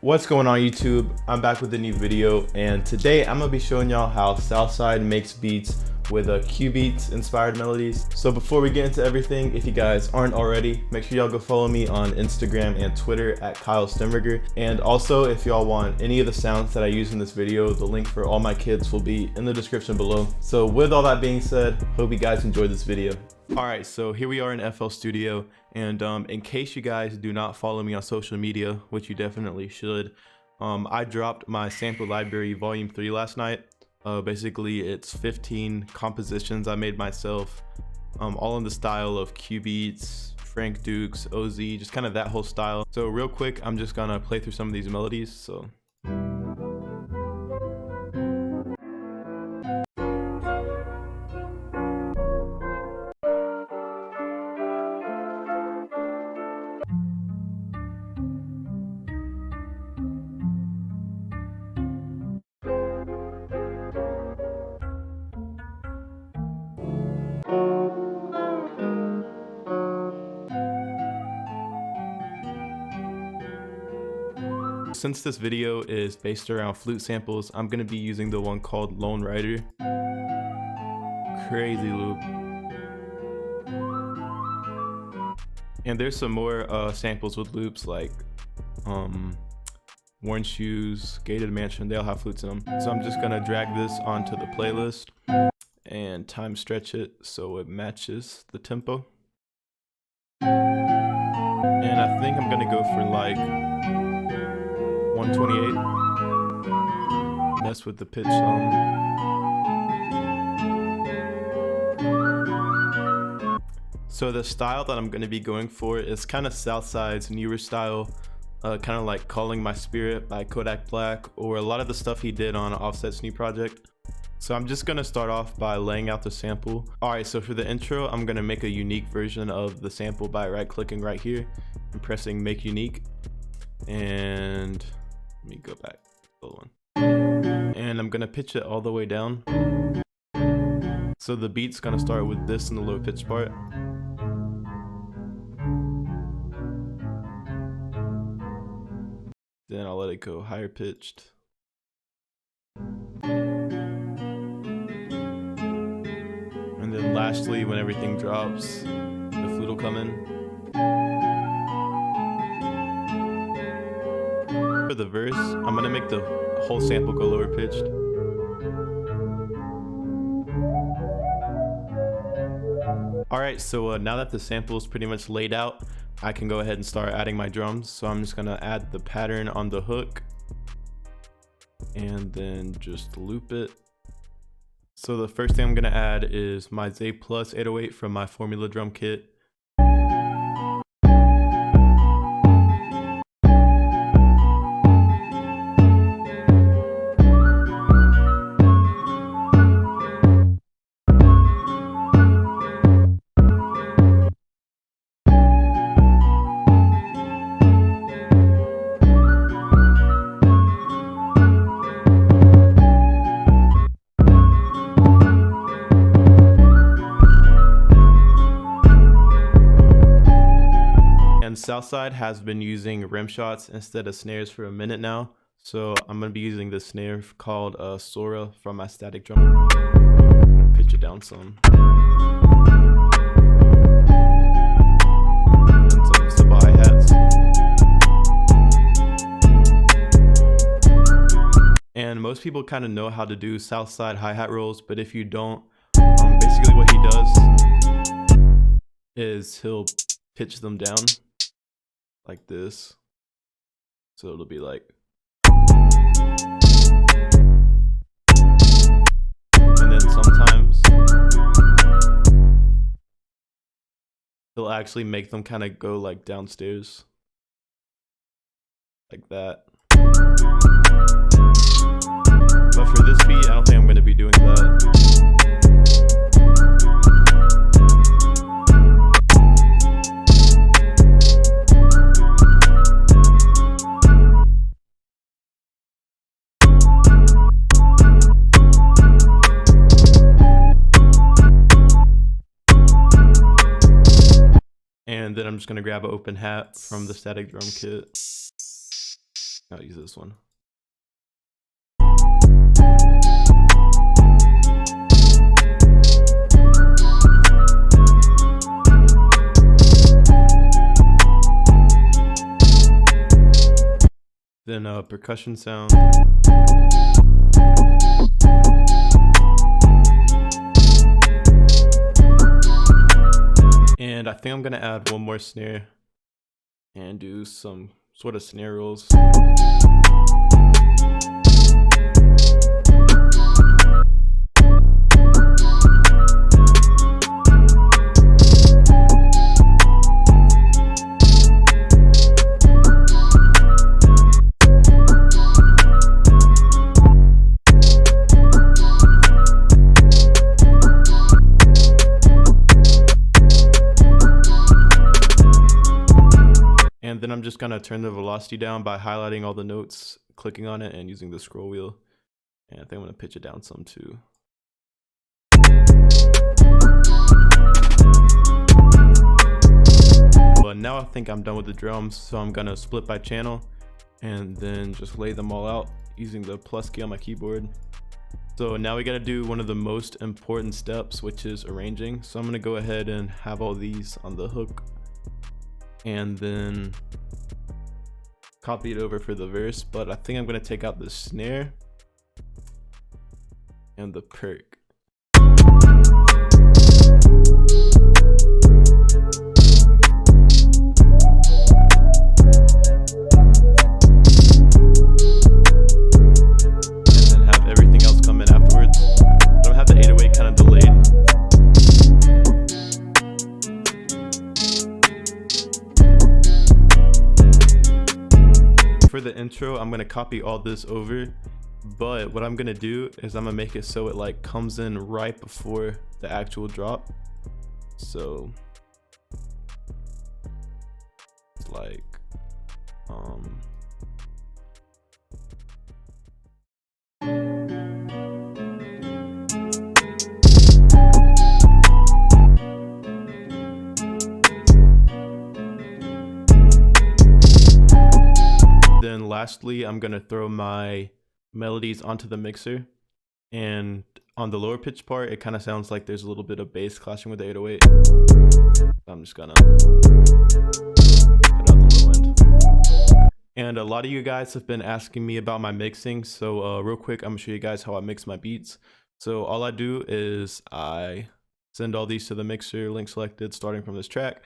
What's going on YouTube? I'm back with a new video, and today I'm gonna be showing y'all how Southside makes beats with Cubeatz inspired melodies. So before we get into everything, if you guys aren't already, make sure y'all go follow me on Instagram and Twitter at Stemberger. And also, if y'all want any of the sounds that I use in this video, the link for all my kits will be in the description below. So with all that being said, hope you guys enjoyed this video. Alright, so here we are in FL Studio, and in case you guys do not follow me on social media, which you definitely should, I dropped my sample library volume 3 last night. Basically it's 15 compositions I made myself, all in the style of Cubeatz, Frank Dukes, OZ, just kind of that whole style. So real quick, I'm just gonna play through some of these melodies. So since this video is based around flute samples, I'm gonna be using the one called Lone Rider. Crazy loop. And there's some more samples with loops like Worn Shoes, Gated Mansion, they all have flutes in them. So I'm just gonna drag this onto the playlist and time stretch it so it matches the tempo. And I think I'm gonna go for like 128. Mess with the pitch some. So the style that I'm going to be going for is kind of Southside's newer style, kind of like Calling My Spirit by Kodak Black, or a lot of the stuff he did on Offset's new project. So I'm just going to start off by laying out the sample. Alright, so for the intro, I'm going to make a unique version of the sample by right-clicking right here and pressing Make Unique. And let me go back. And I'm gonna pitch it all the way down. So the beat's gonna start with this in the low pitch part. Then I'll let it go higher pitched. And then lastly, when everything drops, the flute will come in. For the verse, I'm gonna make the whole sample go lower pitched. Alright, so now that the sample is pretty much laid out, I can go ahead and start adding my drums. So I'm just gonna add the pattern on the hook and then just loop it. So the first thing I'm gonna add is my Z Plus 808 from my Formula drum kit. Southside has been using rim shots instead of snares for a minute now, so I'm going to be using this snare called Sora from my static drum. Pitch it down some. And some simple hi-hats. And most people kind of know how to do Southside hi-hat rolls, but if you don't, basically what he does is he'll pitch them down like this, so it'll be like, and then sometimes he'll actually make them kind of go like downstairs like that. But for this beat, I don't think I'm going to be doing that. And then I'm just going to grab an open hat from the static drum kit I'll use this one. Then a percussion sound. And I think I'm gonna add one more snare and do some sort of snare rolls. And then I'm just gonna turn the velocity down by highlighting all the notes, clicking on it, and using the scroll wheel. And I think I'm gonna pitch it down some too. But now I think I'm done with the drums, so I'm gonna split by channel and then just lay them all out using the plus key on my keyboard. So now we gotta do one of the most important steps, which is arranging. So I'm gonna go ahead and have all these on the hook and then copy it over for the verse, but I think I'm gonna take out the snare and the perk. And then have everything else come in afterwards. But I'm gonna have the 808 kind of delayed. For the intro, I'm gonna copy all this over, but what I'm gonna do is I'm gonna make it so it like comes in right before the actual drop. So it's like then lastly, I'm gonna throw my melodies onto the mixer, and on the lower pitch part, it kind of sounds like there's a little bit of bass clashing with the 808. I'm just gonna cut out the low end. And a lot of you guys have been asking me about my mixing, so real quick, I'm gonna show you guys how I mix my beats. So all I do is I send all these to the mixer, link selected, starting from this track,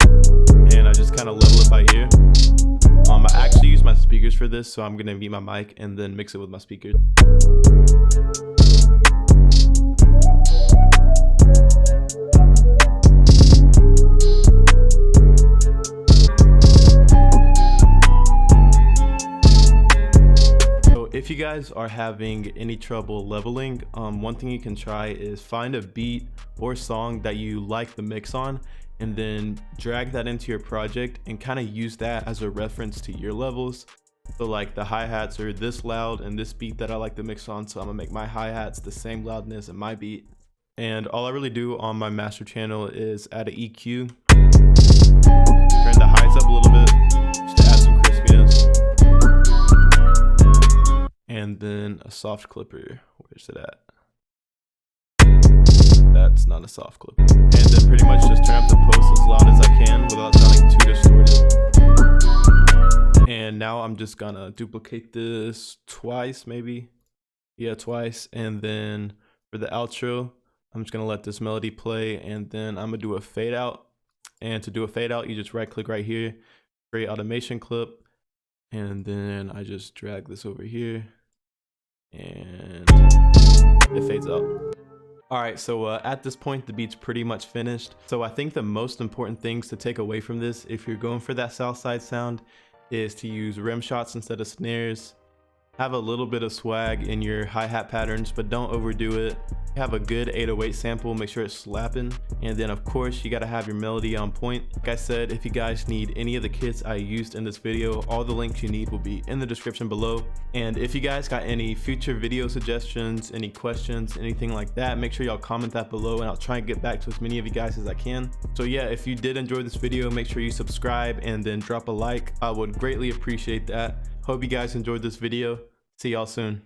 and I just kind of level it by ear. I actually use my speakers for this, so I'm gonna mute my mic and then mix it with my speakers. So if you guys are having any trouble leveling, one thing you can try is find a beat or song that you like the mix on, and then drag that into your project and kind of use that as a reference to your levels. So like the hi-hats are this loud and this beat that I like to mix on, so I'm gonna make my hi-hats the same loudness and my beat. And all I really do on my master channel is add an EQ, turn the highs up a little bit just to add some crispiness, and then a soft clipper. Where's it at? That's not a soft clip. And then pretty much just turn up the post as loud as I can without sounding too distorted. And now I'm just gonna duplicate this twice, maybe. Yeah, twice. And then for the outro, I'm just gonna let this melody play, and then I'm gonna do a fade out. And to do a fade out, you just right click right here, create automation clip, and then I just drag this over here and it fades out. Alright, so at this point, the beat's pretty much finished. So I think the most important things to take away from this, if you're going for that Southside sound, is to use rim shots instead of snares. Have a little bit of swag in your hi-hat patterns, but don't overdo it. Have a good 808 sample, make sure it's slapping. And then of course, you gotta have your melody on point. Like I said, if you guys need any of the kits I used in this video, all the links you need will be in the description below. And if you guys got any future video suggestions, any questions, anything like that, make sure y'all comment that below and I'll try and get back to as many of you guys as I can. So yeah, if you did enjoy this video, make sure you subscribe and then drop a like. I would greatly appreciate that. Hope you guys enjoyed this video. See y'all soon.